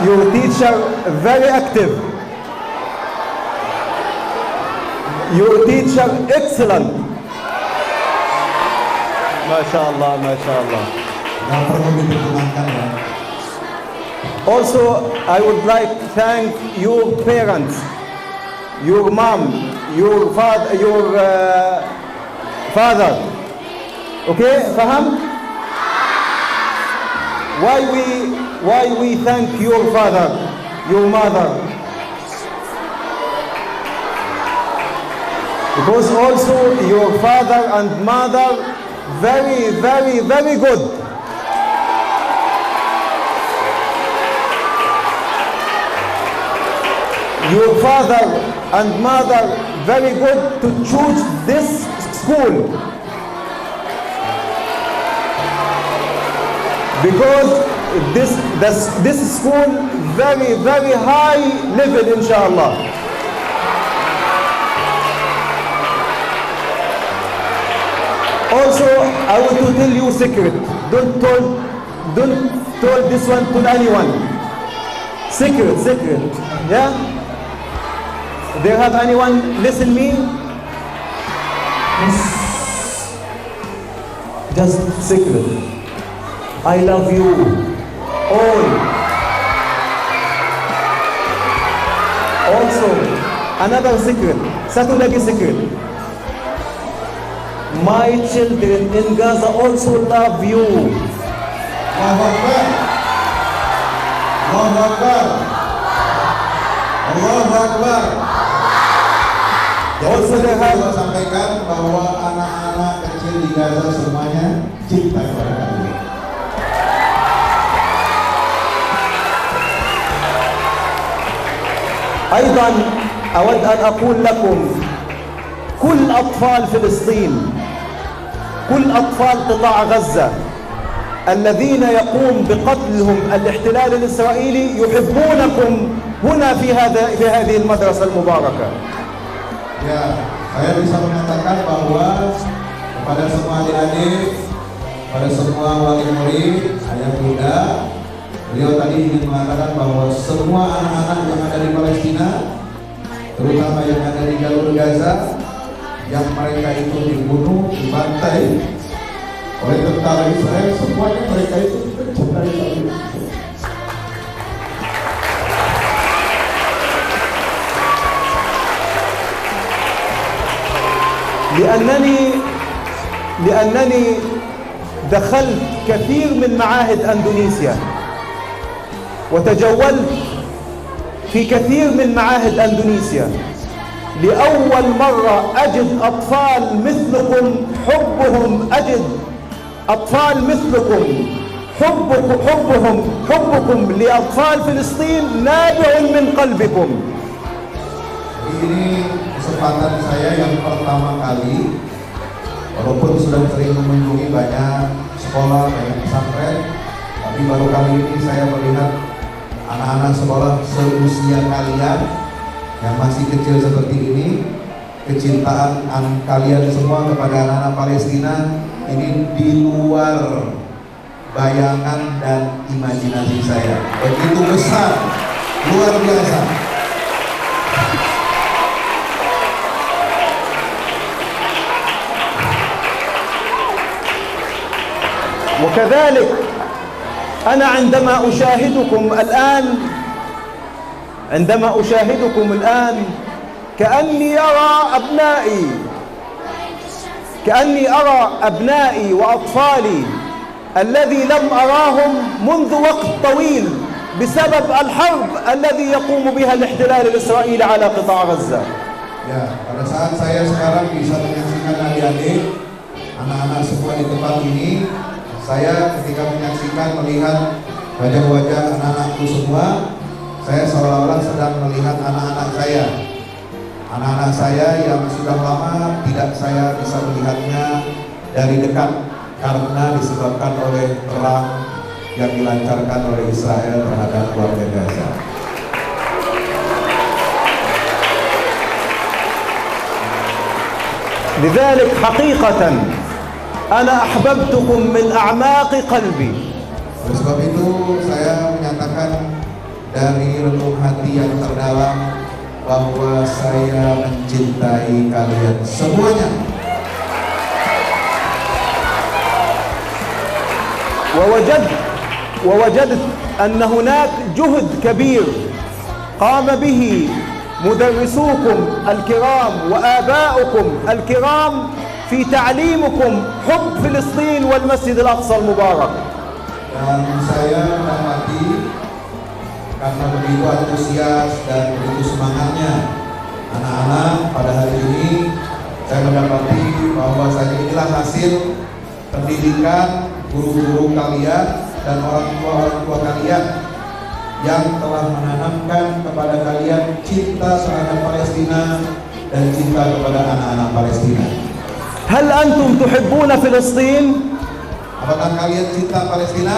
your teacher very active. Your teacher excellent. Masya Allah, Masya Allah. Nggak perlu diperkenalkan ya. Also, I would like to thank your parents, your mom, your father. Okay, faham? Why we thank your father, your mother? Because also your father and mother very, very, very good. Your father and mother very good to choose this school. Because this school very, very high level, inshallah. Also, I want to tell you a secret. Don't tell this one to anyone. Secret. Yeah? Do you have anyone listen me? Just secret. I love you all. Also, another secret. Satu lagi secret. My children in Gaza also love you. Allahu Akbar. Allahu Akbar. Allahu Akbar. Also Jadi they saya have sampaikan bahwa anak-anak kecil di Gaza semuanya cinta kepada kami. أيضا أود أن أقول لكم كل أطفال فلسطين، كل أطفال قطاع غزة الذين يقوم بقتلهم الاحتلال الإسرائيلي يحبونكم هنا في هذه المدرسة المباركة. Ya, saya bisa mengatakan bahwa kepada semua adik-adik, pada semua wali murid, ayah bunda, beliau tadi ingin mengatakan bahwa semua anak-anak yang ada di Palestina, terutama yang ada di jalur Gaza, yang mereka itu dibunuh, dibantai oleh tentara Israel, semuanya mereka itu mencintai kami. لأنني دخلت كثير من معاهد أندونيسيا وتجولت في كثير من معاهد أندونيسيا. لأول مرة أجد أطفال مثلكم أجد أطفال مثلكم حبكم لأطفال فلسطين نابع من قلبكم. Ini kesempatan saya yang pertama kali, walaupun sudah sering mengunjungi banyak sekolah, banyak pesantren, tapi baru kali ini saya melihat anak-anak sekolah seusia kalian yang masih kecil seperti ini. Kecintaan kalian semua kepada anak-anak Palestina ini di luar bayangan dan imajinasi saya. Begitu besar, luar biasa. وكذلك أنا عندما أشاهدكم الآن كأني أرى أبنائي وأطفالي الذي لم أراهم منذ وقت طويل بسبب الحرب الذي يقوم بها الاحتلال الإسرائيلي على قطاع غزة. Ya, pada saat saya sekarang bisa menyaksikan adik-adik, anak-anak semua di tempat ini, saya ketika menyaksikan melihat wajah-wajah anak-anakku semua, saya seolah-olah sedang melihat anak-anak saya. Anak-anak saya yang sudah lama tidak saya bisa melihatnya dari dekat karena disebabkan oleh perang yang dilancarkan oleh Israel terhadap warga Gaza. لذلك حقيقة أنا أحببتكم من أعماق قلبي. Oleh sebab itu saya menyatakan dari relung hati yang terdalam bahwa saya mencintai kalian semuanya. ووجدت أن هناك جهد كبير قام به مدرسوكم الكرام وآباؤكم الكرام في تعليمكم حب فلسطين والمسجد الأقصى المبارك. Dan saya mengamati karena begitu antusias dan begitu semangatnya anak-anak pada hari ini, saya mendapati bahwa saya inilah hasil pendidikan guru-guru kalian dan orang tua kalian yang telah menanamkan kepada kalian cinta terhadap Palestina dan cinta kepada anak-anak Palestina. هل أنتم تحبون فلسطين؟ Apakah kalian cinta Palestina?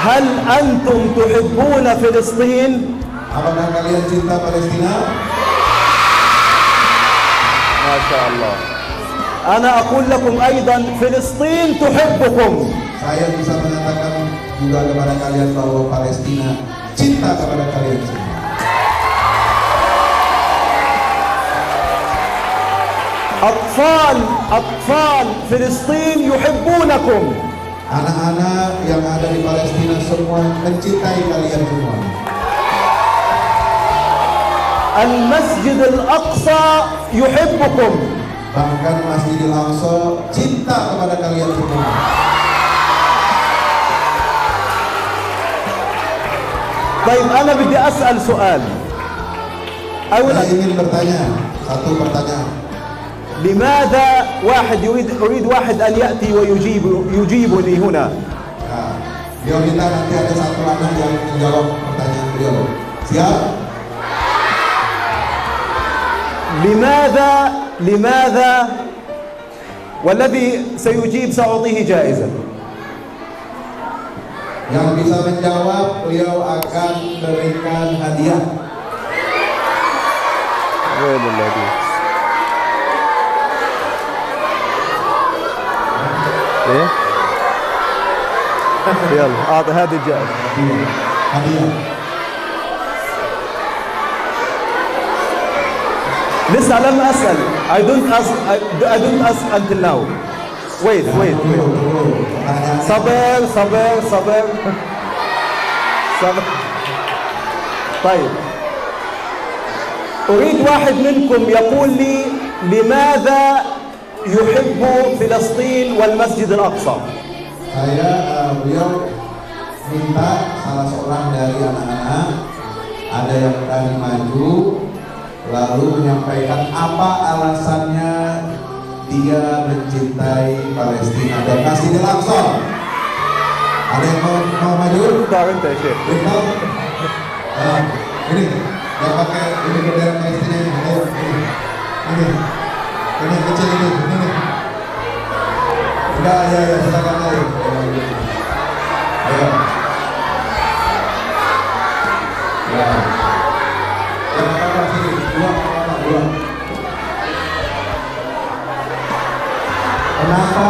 هل أنتم تحبون فلسطين؟ Apakah kalian cinta Palestina? ما شاء الله. أنا أقول لكم أيضا فلسطين تحبكم. Saya bisa mengatakan juga kepada kalian bahwa Palestina cinta kepada kalian semua. أطفال فلسطين يحبونكم. Anak-anak yang ada di Palestina semua mencintai kalian semua. المسجد الأقصى يحبكم. Bahkan Masjidil Aqsa cinta kepada kalian semua. طيب أنا بدي أسأل سؤال. Saya ingin bertanya satu pertanyaan. لماذا أريد واحد أن يأتي ويجيبني هنا. Nah, beliau minta nanti ada satu anak yang menjawab pertanyaan beliau. Siap? لماذا والذي سيجيب سأعطيه جائزة. Yang bisa menjawab beliau akan berikan hadiah. ايه يلا اعطي هذه الجائزة. Hadiah. لسه لم أسأل. I don't ask until now. Wait. صبر. طيب أريد واحد منكم يقول لي لماذا يحب فلسطين والمسجد الأقصى. Beliau minta salah seorang dari anak-anak ada yang berani maju lalu menyampaikan apa alasannya dia mencintai Palestina dan Masjidil Aqsa. Ada yang mau maju? Betul. Ini yang pakai ini bendera Palestina ini. Ini kecil ini. Enggak, ya silakan ayo. Ayo. Ya. Yang apa sini? Dua. Kenapa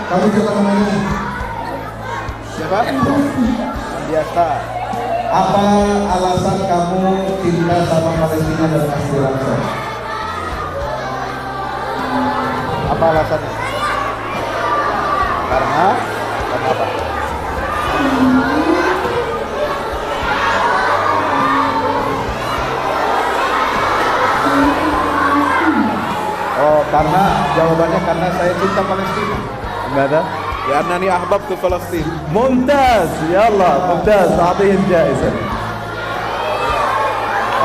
kamu siapa namanya? Siapa? Biasa. Apa alasan kamu cinta sama Palestina dan Masjidil Aqsa? Apa alasannya? Karena apa? Oh, karena jawabannya karena saya cinta Palestina. ماذا؟ لأنني أحببت فلسطين. ممتاز. يلا ممتاز. أعطيه الجائزة.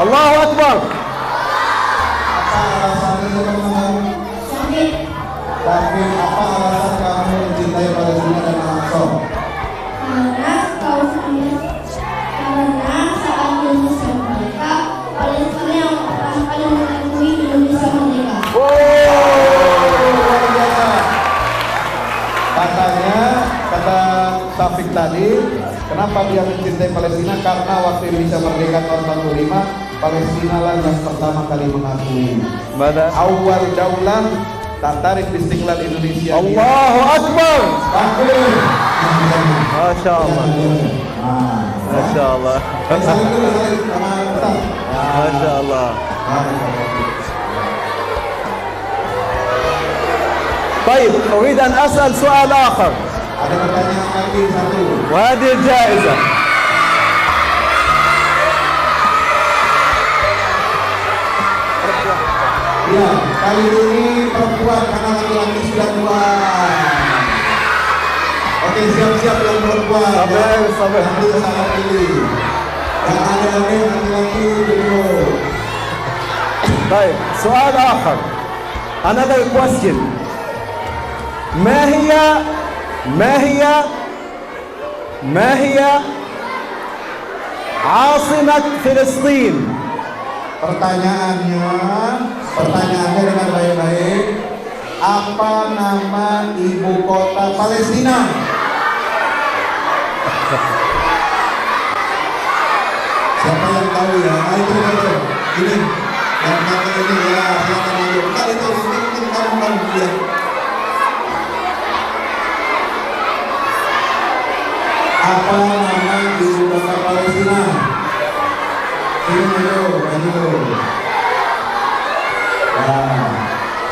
الله أكبر. Apa alasannya teman-teman? Tapi apa alasan kamu mencintai Palestina dan Aqsa? Karena saat Indonesia merdeka, Palestina yang pertama kali mengakui Indonesia merdeka. Luar biasa. Katanya kata Taufik tadi, kenapa dia mencintai Palestina? Karena waktu Indonesia merdeka tahun 45, Palestina lah yang pertama kali mengakui. ماذا؟ Awal daulah Tarif Istiqlal Indonesia. Allahu Akbar. Takbir. Masya Allah. Masya Allah. Saling dulu, saling sama Ustaz. Masya Allah. طيب أريد أن أسأل سؤال آخر Ada pertanyaan lagi satu. وهذه الجائزة Ya, kali ini perempuan karena laki-laki sudah tua. Oke, siap-siap yang perempuan. Sabar, ya. sabar. Ambil salah pilih. Yang ada laki-laki dulu. طيب سؤال آخر another question ما هي عاصمة فلسطين؟ Pertanyaannya dengan baik-baik. Apa nama ibu kota Palestina? Siapa yang tahu ya? Itu. Ini. Yang kata ini ya, silakan maju. Kali itu kamu lihat. Apa nama ibu kota Palestina? Ini maju. Nah,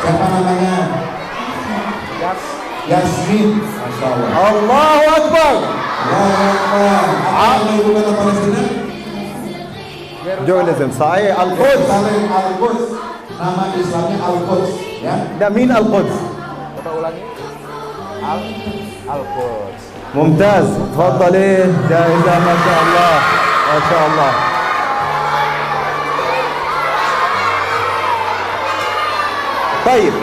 siapa namanya? Yasmin. Masya Allah. Allahu Akbar. Allahu Akbar. Apa nama ibu kota Palestina? جورناليزم صحيح القدس. Yerusalem Al-Quds. Nama Islamnya Al-Quds, ya. ده مين القدس؟ Kita ulangi. Al-Quds. ممتاز تفضلي جائزة ما شاء الله ما شاء الله. طيب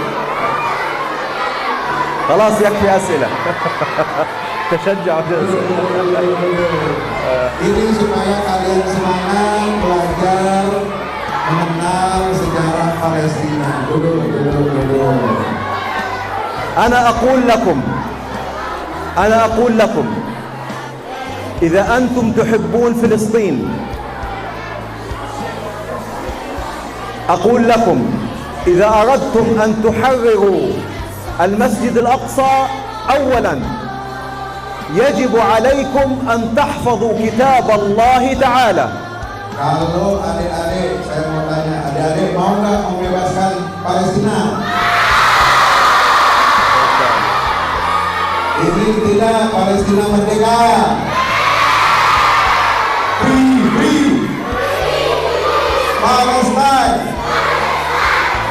خلاص يكفي أسئلة تشجع Ini supaya kalian semangat belajar mengenal sejarah Palestina. Duduk. أنا أقول لكم إذا أنتم تحبون فلسطين أقول لكم إذا أردتم أن تحرروا المسجد الأقصى أولا يجب عليكم أن تحفظوا كتاب الله تعالى. Kalau adik-adik, saya mau tanya, adik-adik mau nggak membebaskan Palestina? Ini tidak Palestina merdeka. Free. Palestine.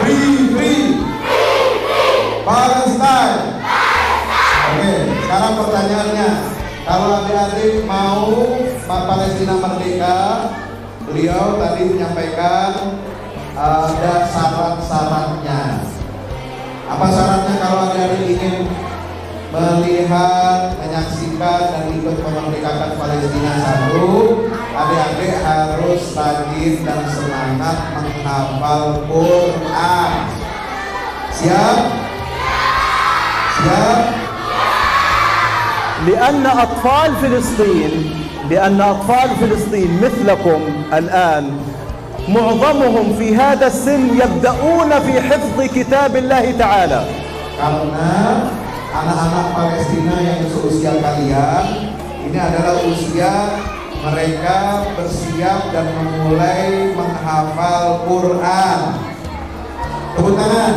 Free. Palestine. Oke, sekarang pertanyaannya, kalau adik-adik mau Palestina merdeka, beliau tadi menyampaikan ada syarat-syaratnya. Apa syaratnya kalau adik-adik ingin melihat, menyaksikan dan ikut memerdekakan Palestina? Satu, adik-adik harus rajin dan semangat menghafal Quran. Siap? لأن أطفال فلسطين مثلكم الآن معظمهم في هذا السن يبدأون في حفظ كتاب الله تعالى. Karena anak-anak Palestina yang seusia kalian ini adalah usia mereka bersiap dan memulai menghafal Quran. Tepuk tangan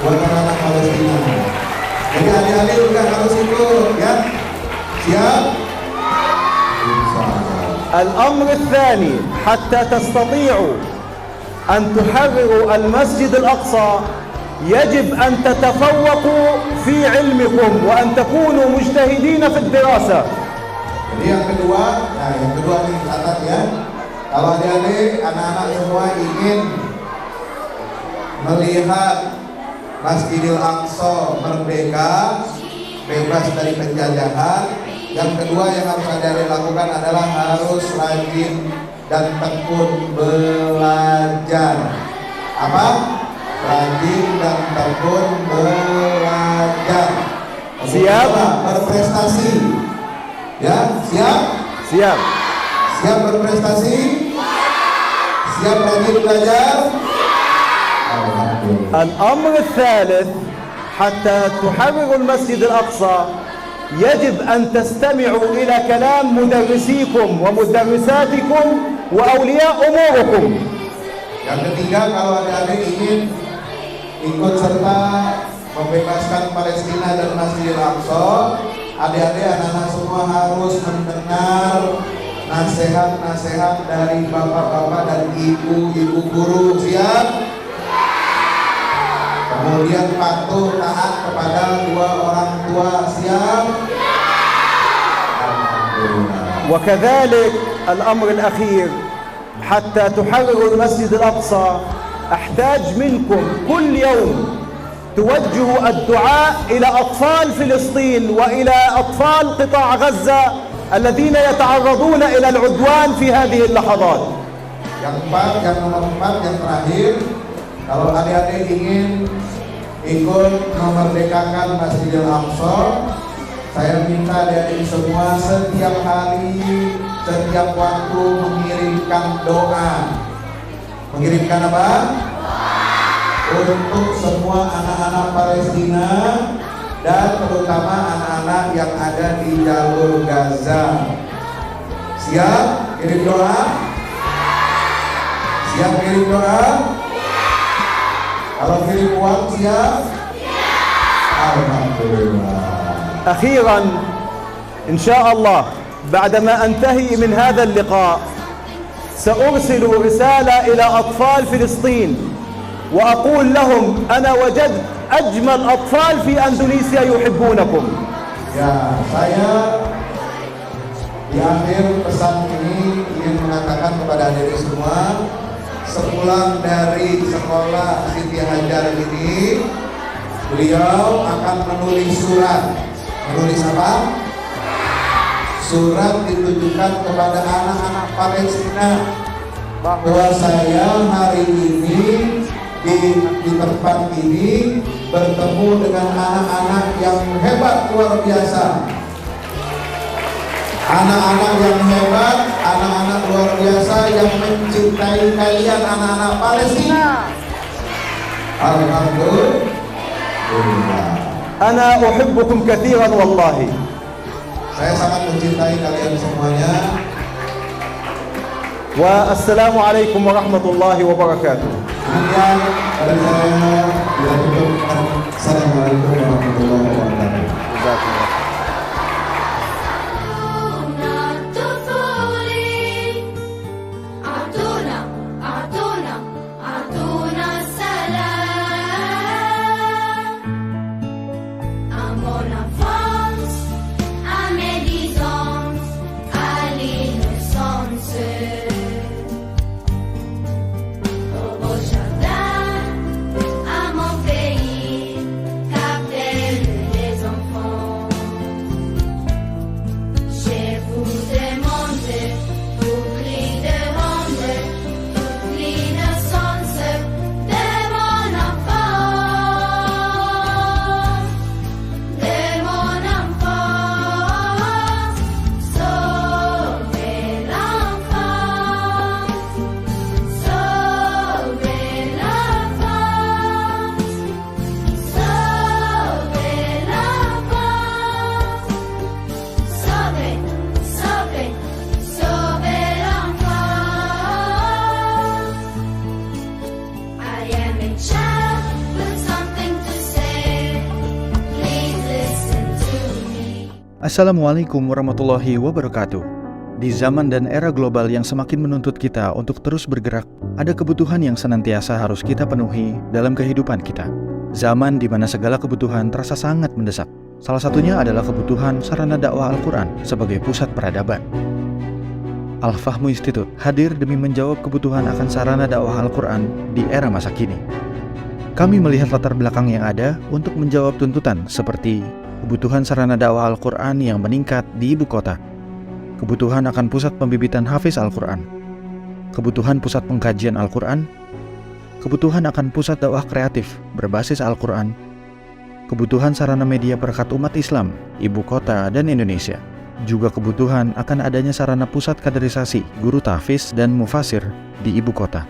buat anak-anak Palestina. Jadi adik-adik juga harus ikut, ya. Siap? الأمر الثاني حتى تستطيعوا أن تحرروا المسجد الأقصى يجب أن تتفوقوا في علمكم وأن تكونوا مجتهدين في الدراسة. Jadi yang kedua nih catat ya. Kalau adik-adik, anak-anak semua ingin melihat Masjidil Aqsa merdeka, bebas dari penjajahan, yang kedua yang harus adik-adik lakukan adalah harus rajin dan tekun belajar. Apa? Rajin dan tekun belajar. Siap? Berprestasi. Ya, siap? Siap. Siap berprestasi? Siap rajin belajar? Alhamdulillah. الأمر الثالث حتى تحرروا المسجد الأقصى يجب أن تستمعوا إلى كلام مدرسيكم ومدرساتكم وأولياء أموركم. Yang ketiga, kalau adik-adik ingin ikut serta membebaskan Palestina dan Masjidil Aqsa, adik-adik anak-anak semua harus mendengar nasihat-nasihat dari bapak-bapak dan ibu-ibu guru. Siap? Kemudian patuh taat kepada dua orang tua. Siap? Alhamdulillah. وكذلك الأمر الأخير حتى تحرروا المسجد الأقصى أحتاج منكم كل يوم توجهوا الدعاء إلى أطفال فلسطين وإلى أطفال قطاع غزة الذين يتعرضون إلى العدوان في هذه اللحظات. Yang nomor 4, yang terakhir, kalau adik-adik ingin ikut memerdekakan Masjidil Aqsa, saya minta adik-adik semua setiap hari, setiap waktu mengirimkan doa. Mengirimkan apa? Untuk semua anak-anak Palestina dan terutama anak-anak yang ada di jalur Gaza. Siap kirim doa? Siap kirim doa? Kalau kirim uang siap? Alhamdulillah. أخيرا إن شاء الله بعدما أنتهي من هذا اللقاء سأرسل رسالة إلى أطفال فلسطين وأقول لهم أنا وجدت أجمل أطفال في أندونيسيا يحبونكم. Ya, saya di akhir pesan ini ingin mengatakan kepada adik-adik semua, sepulang dari sekolah Siti Hajar ini, beliau akan menulis surat. Menulis apa? Surat ditujukan kepada anak-anak Palestina bahwa saya hari ini di tempat ini bertemu dengan anak-anak yang hebat luar biasa. Anak-anak yang hebat, anak-anak luar biasa yang mencintai kalian anak-anak Palestina. Alhamdulillah. أنا أحبكم كثيرا والله. Saya sangat mencintai kalian semuanya. والسلام عليكم ورحمة الله وبركاته. Kemudian dari saya bila tutup, assalamualaikum warahmatullahi wabarakatuh. Assalamualaikum warahmatullahi wabarakatuh. Di zaman dan era global yang semakin menuntut kita untuk terus bergerak, ada kebutuhan yang senantiasa harus kita penuhi dalam kehidupan kita. Zaman di mana segala kebutuhan terasa sangat mendesak. Salah satunya adalah kebutuhan sarana dakwah Al-Quran sebagai pusat peradaban. Al-Fahmu Institute hadir demi menjawab kebutuhan akan sarana dakwah Al-Quran di era masa kini. Kami melihat latar belakang yang ada untuk menjawab tuntutan seperti kebutuhan sarana dakwah Al-Quran yang meningkat di ibu kota, kebutuhan akan pusat pembibitan hafiz Al-Quran, kebutuhan pusat pengkajian Al-Quran, kebutuhan akan pusat dakwah kreatif berbasis Al-Quran, kebutuhan sarana media perekat umat Islam, ibu kota dan Indonesia, juga kebutuhan akan adanya sarana pusat kaderisasi guru tahfiz dan mufasir di ibu kota.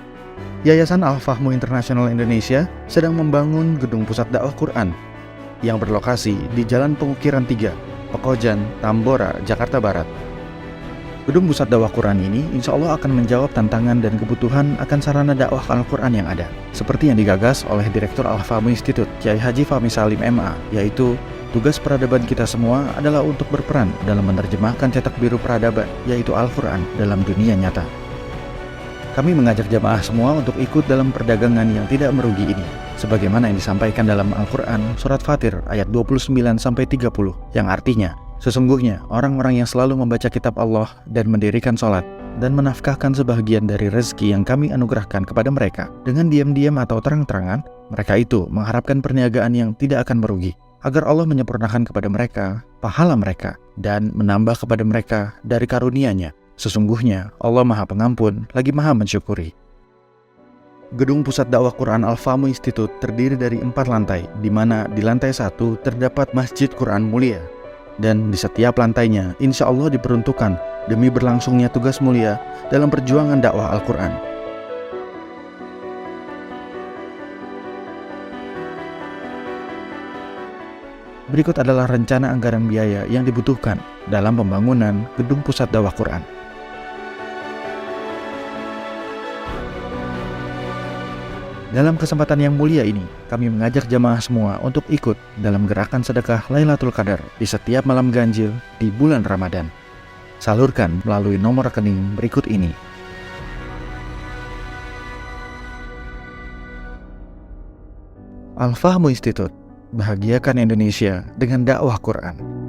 Yayasan Al-Fahmu International Indonesia sedang membangun gedung pusat dakwah Quran yang berlokasi di Jalan Pengukiran 3, Pekojan, Tambora, Jakarta Barat. Gedung pusat dakwah Quran ini insya Allah akan menjawab tantangan dan kebutuhan akan sarana dakwah Al-Quran yang ada, seperti yang digagas oleh Direktur Al-Fahmu Institute, Kiai Haji Fahmi Salim MA, yaitu tugas peradaban kita semua adalah untuk berperan dalam menerjemahkan cetak biru peradaban, yaitu Al-Quran, dalam dunia nyata. Kami mengajak jamaah semua untuk ikut dalam perdagangan yang tidak merugi ini, sebagaimana yang disampaikan dalam Al-Quran Surat Fatir ayat 29-30, yang artinya, sesungguhnya orang-orang yang selalu membaca kitab Allah dan mendirikan sholat, dan menafkahkan sebahagian dari rezeki yang kami anugerahkan kepada mereka, dengan diam-diam atau terang-terangan, mereka itu mengharapkan perniagaan yang tidak akan merugi, agar Allah menyempurnakan kepada mereka pahala mereka, dan menambah kepada mereka dari karunia-Nya. Sesungguhnya Allah Maha Pengampun lagi Maha Mensyukuri. Gedung Pusat Dakwah Quran Al-Fahmu Institute terdiri dari 4 lantai, di mana di lantai 1 terdapat Masjid Quran Mulia, dan di setiap lantainya insya Allah diperuntukkan demi berlangsungnya tugas mulia dalam perjuangan dakwah Al-Quran. Berikut adalah rencana anggaran biaya yang dibutuhkan dalam pembangunan Gedung Pusat Dakwah Quran. Dalam kesempatan yang mulia ini, kami mengajak jamaah semua untuk ikut dalam gerakan sedekah Lailatul Qadar di setiap malam ganjil di bulan Ramadan. Salurkan melalui nomor rekening berikut ini. Al-Fahmu Institute, bahagiakan Indonesia dengan dakwah Quran.